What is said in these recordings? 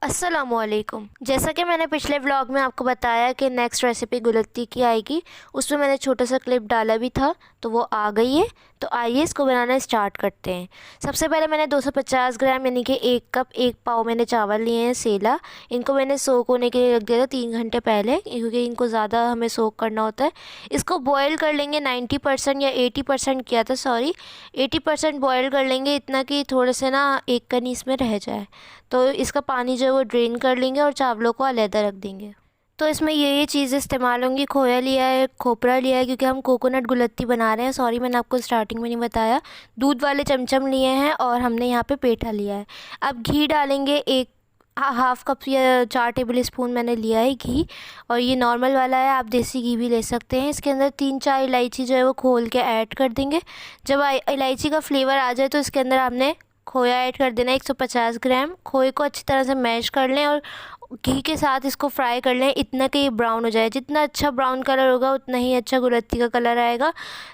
अस्सलामुअलैकुम। जैसा कि मैंने पिछले व्लॉग में आपको बताया कि नेक्स्ट रेसिपी गुलत्ती की आएगी, उसमें मैंने छोटा सा क्लिप डाला भी था, तो वो आ गई है। तो आइए इसको बनाना स्टार्ट करते हैं। सबसे पहले मैंने 250 ग्राम यानी कि 1 कप 1 पाव मैंने चावल लिए हैं सेला। इनको मैंने सोक होने के लिए रख दिया था 3 घंटे पहले, क्योंकि इनको ज़्यादा हमें सोक करना होता है। इसको बॉयल कर लेंगे 90% या 80% किया था, सॉरी 80% बॉयल कर लेंगे, इतना कि थोड़े से ना एक कनी इसमें रह जाए। तो इसका पानी जो है वो ड्रेन कर लेंगे और चावलों को अलहदा रख देंगे। तो इसमें ये चीज़ इस्तेमाल होंगी। खोया लिया है, खोपरा लिया है, क्योंकि हम कोकोनट गुलत्ती बना रहे हैं। सॉरी मैंने आपको स्टार्टिंग में नहीं बताया। दूध वाले चमचम लिए हैं और हमने यहाँ पे पेठा लिया है। अब घी डालेंगे, एक हाफ़ कप या 4 टेबल स्पून मैंने लिया है घी। और ये नॉर्मल वाला है, आप देसी घी भी ले सकते हैं। इसके अंदर 3-4 इलायची जो है वो खोल के ऐड कर देंगे। जब इलायची का फ्लेवर आ जाए तो इसके अंदर आपने खोया ऐड कर देना है 150 ग्राम। खोए को अच्छी तरह से मैश कर लें और घी के साथ इसको फ्राई कर लें, इतना कि ये ब्राउन हो जाए। जितना अच्छा ब्राउन कलर होगा उतना ही अच्छा गुलत्ती का कलर आएगा।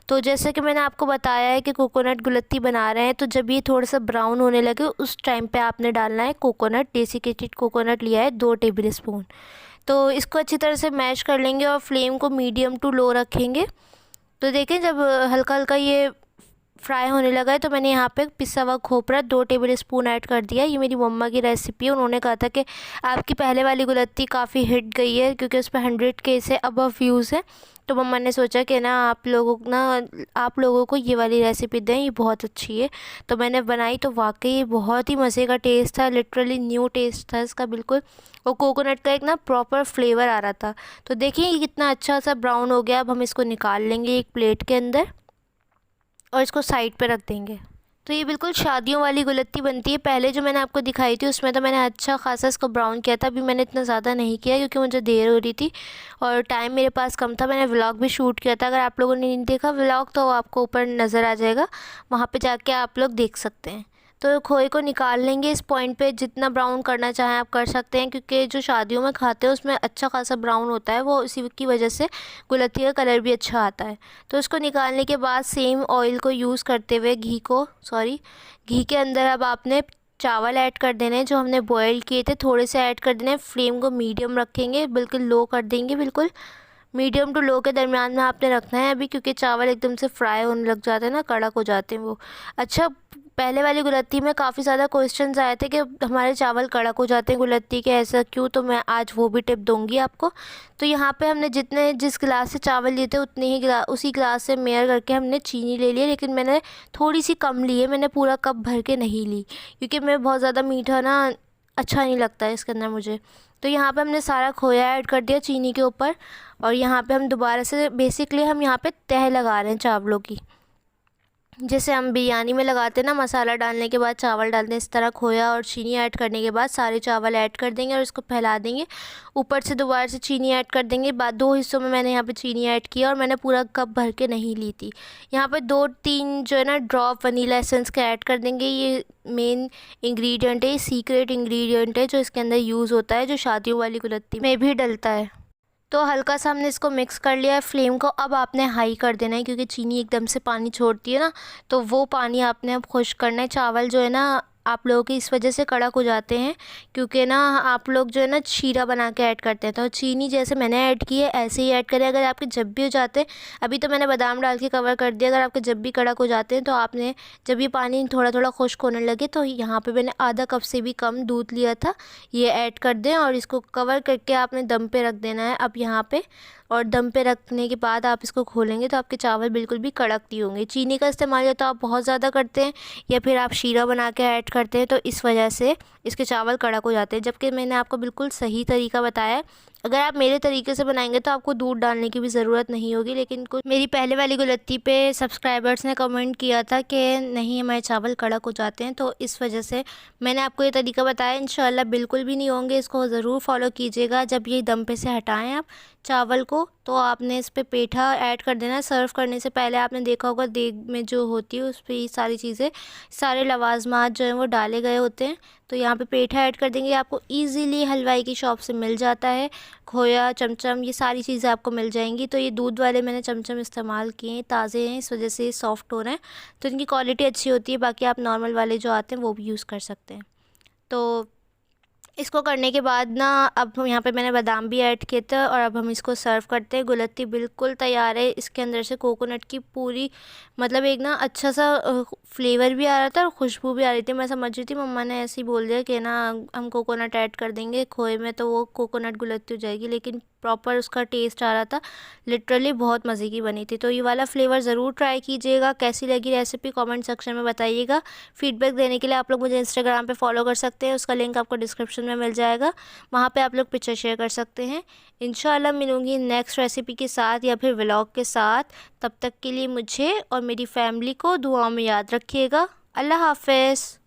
तो जैसे कि मैंने आपको बताया है कि कोकोनट गुलत्ती बना रहे हैं, तो जब ये थोड़ा सा ब्राउन होने लगे उस टाइम पे आपने डालना है कोकोनट। डेसिकेटेड कोकोनट लिया है 2 टेबल स्पून। तो इसको अच्छी तरह से मैश कर लेंगे और फ्लेम को मीडियम टू लो रखेंगे। तो देखें जब हल्का हल्का ये फ्राई होने लगा है तो मैंने यहाँ पे पिसा हुआ खोपरा 2 टेबल स्पून ऐड कर दिया। ये मेरी मम्मा की रेसिपी है। उन्होंने कहा था कि आपकी पहले वाली गुलत्ती काफ़ी हिट गई है, क्योंकि उस पर 100K से अबव व्यूज़ है। तो मम्मा ने सोचा कि ना आप लोगों को ये वाली रेसिपी दें, ये बहुत अच्छी है। तो मैंने बनाई तो वाकई बहुत ही मज़े का टेस्ट था, लिटरली न्यू टेस्ट था इसका बिल्कुल। और कोकोनट का एक ना प्रॉपर फ्लेवर आ रहा था। तो देखिए ये कितना अच्छा सा ब्राउन हो गया। अब हम इसको निकाल लेंगे एक प्लेट के अंदर और इसको साइड पे रख देंगे। तो ये बिल्कुल शादियों वाली गुलत्ती बनती है। पहले जो मैंने आपको दिखाई थी उसमें तो मैंने अच्छा खासा इसको ब्राउन किया था। अभी मैंने इतना ज़्यादा नहीं किया क्योंकि मुझे देर हो रही थी और टाइम मेरे पास कम था। मैंने व्लॉग भी शूट किया था। अगर आप लोगों ने नहीं देखा व्लॉग तो आपको ऊपर नज़र आ जाएगा, वहाँ पे जाके आप लोग देख सकते हैं। तो खोए को निकाल लेंगे। इस पॉइंट पे जितना ब्राउन करना चाहें आप कर सकते हैं, क्योंकि जो शादियों में खाते हैं उसमें अच्छा खासा ब्राउन होता है, वो इसी की वजह से गुलत्ती का कलर भी अच्छा आता है। तो इसको निकालने के बाद सेम ऑयल को यूज़ करते हुए घी के अंदर अब आपने चावल ऐड कर देने हैं जो हमने बॉयल किए थे, थोड़े से ऐड कर देने हैं। फ्लेम को मीडियम रखेंगे, बिल्कुल लो कर देंगे, बिल्कुल मीडियम टू लो के दरमियान में आपने रखना है अभी, क्योंकि चावल एकदम से फ्राई होने लग जाते हैं ना, कड़क हो जाते हैं वो। अच्छा, पहले वाली गुलत्ती में काफ़ी ज़्यादा क्वेश्चंस आए थे कि हमारे चावल कड़क हो जाते हैं गुलत्ती के, ऐसा क्यों? तो मैं आज वो भी टिप दूंगी आपको। तो यहाँ पे हमने जिस गिलास से चावल लिए थे उसी गिलास से मेयर करके हमने चीनी ले ली, लेकिन मैंने थोड़ी सी कम ली है, मैंने पूरा कप भर के नहीं ली, क्योंकि मैं बहुत ज़्यादा मीठा ना अच्छा नहीं लगता है इसके अंदर मुझे। तो यहाँ पे हमने सारा खोया ऐड कर दिया चीनी के ऊपर। और यहाँ पे हम दोबारा से बेसिकली हम यहाँ पे तह लगा रहे हैं चावलों की, जैसे हम बिरयानी में लगाते हैं ना, मसाला डालने के बाद चावल डालते हैं, इस तरह खोया और चीनी ऐड करने के बाद सारे चावल ऐड कर देंगे और इसको फैला देंगे। ऊपर से दोबारा से चीनी ऐड कर देंगे। बाद 2 हिस्सों में मैंने यहाँ पे चीनी ऐड किया और मैंने पूरा कप भर के नहीं ली थी। यहाँ पे 2-3 जो है ना ड्रॉप वनीला एसेंस का ऐड कर देंगे। ये मेन इंग्रेडिएंट है, ये सीक्रेट इंग्रेडिएंट है जो इसके अंदर यूज़ होता है, जो शादियों वाली गुलत्ती में भी डलता है। तो हल्का सा हमने इसको मिक्स कर लिया है। फ्लेम को अब आपने हाई कर देना है, क्योंकि चीनी एकदम से पानी छोड़ती है ना, तो वो पानी आपने अब खुश्क करना है। चावल जो है ना आप लोगों के इस वजह से कड़क हो जाते हैं, क्योंकि ना आप लोग जो है ना शीरा बना के ऐड करते हैं। तो चीनी जैसे मैंने ऐड की है ऐसे ही ऐड करें। अगर आपके जब भी हो जाते हैं, अभी तो मैंने बादाम डाल के कवर कर दिया, अगर आपके जब भी कड़क हो जाते हैं तो आपने जब ये पानी थोड़ा थोड़ा खुश्क होने लगे तो यहाँ पे मैंने आधा कप से भी कम दूध लिया था, ये ऐड कर दें और इसको कवर करके आपने दम पे रख देना है अब यहाँ पे। और दम पे रखने के बाद आप इसको खोलेंगे तो आपके चावल बिल्कुल भी कड़क नहीं होंगे। चीनी का इस्तेमाल या तो आप बहुत ज़्यादा करते हैं या फिर आप शीरा बना के ऐड करते हैं, तो इस वजह से इसके चावल कड़क हो जाते हैं। जबकि मैंने आपको बिल्कुल सही तरीका बताया है। अगर आप मेरे तरीके से बनाएंगे तो आपको दूध डालने की भी ज़रूरत नहीं होगी। लेकिन कुछ मेरी पहले वाली गुलत्ती पे सब्सक्राइबर्स ने कमेंट किया था कि नहीं हमारे चावल कड़क हो जाते हैं, तो इस वजह से मैंने आपको ये तरीका बताया। इंशाल्लाह बिल्कुल भी नहीं होंगे, इसको ज़रूर फॉलो कीजिएगा। जब ये दम पे से हटाएं आप चावल को, तो आपने इस पर पेठा ऐड कर देना है। सर्व करने से पहले आपने देखा होगा देग में जो होती है उस पर ये सारी चीज़ें, सारे लवाजमात जो हैं वो डाले गए होते हैं। तो यहाँ पे पेठा ऐड कर देंगे। आपको इजीली हलवाई की शॉप से मिल जाता है, खोया, चमचम, ये सारी चीज़ें आपको मिल जाएंगी। तो ये दूध वाले मैंने चमचम इस्तेमाल किए हैं, ताज़े हैं, इस वजह से सॉफ्ट हो रहे हैं, तो इनकी क्वालिटी अच्छी होती है। बाकी आप नॉर्मल वाले जो आते हैं वो भी यूज़ कर सकते हैं। तो इसको करने के बाद ना अब हम यहाँ पे मैंने बादाम भी ऐड किए थे और अब हम इसको सर्व करते हैं। गुलत्ती बिल्कुल तैयार है। इसके अंदर से कोकोनट की पूरी मतलब एक ना अच्छा सा फ्लेवर भी आ रहा था और खुशबू भी आ रही थी। मैं समझ रही थी मम्मा ने ऐसे ही बोल दिया कि ना हम कोकोनट ऐड कर देंगे खोए में तो वो कोकोनट गुलत्ती हो जाएगी, लेकिन प्रॉपर उसका टेस्ट आ रहा था। लिटरली बहुत मज़े की बनी थी। तो ये वाला फ्लेवर ज़रूर ट्राई कीजिएगा। कैसी लगी रेसिपी कमेंट सेक्शन में बताइएगा। फीडबैक देने के लिए आप लोग मुझे इंस्टाग्राम पे फॉलो कर सकते हैं, उसका लिंक आपको डिस्क्रिप्शन में मिल जाएगा, वहाँ पे आप लोग पिक्चर शेयर कर सकते हैं। इंशाल्लाह मिलूँगी नेक्स्ट रेसिपी के साथ या फिर व्लॉग के साथ। तब तक के लिए मुझे और मेरी फैमिली को दुआओं में याद रखिएगा। अल्लाह हाफ़िज़।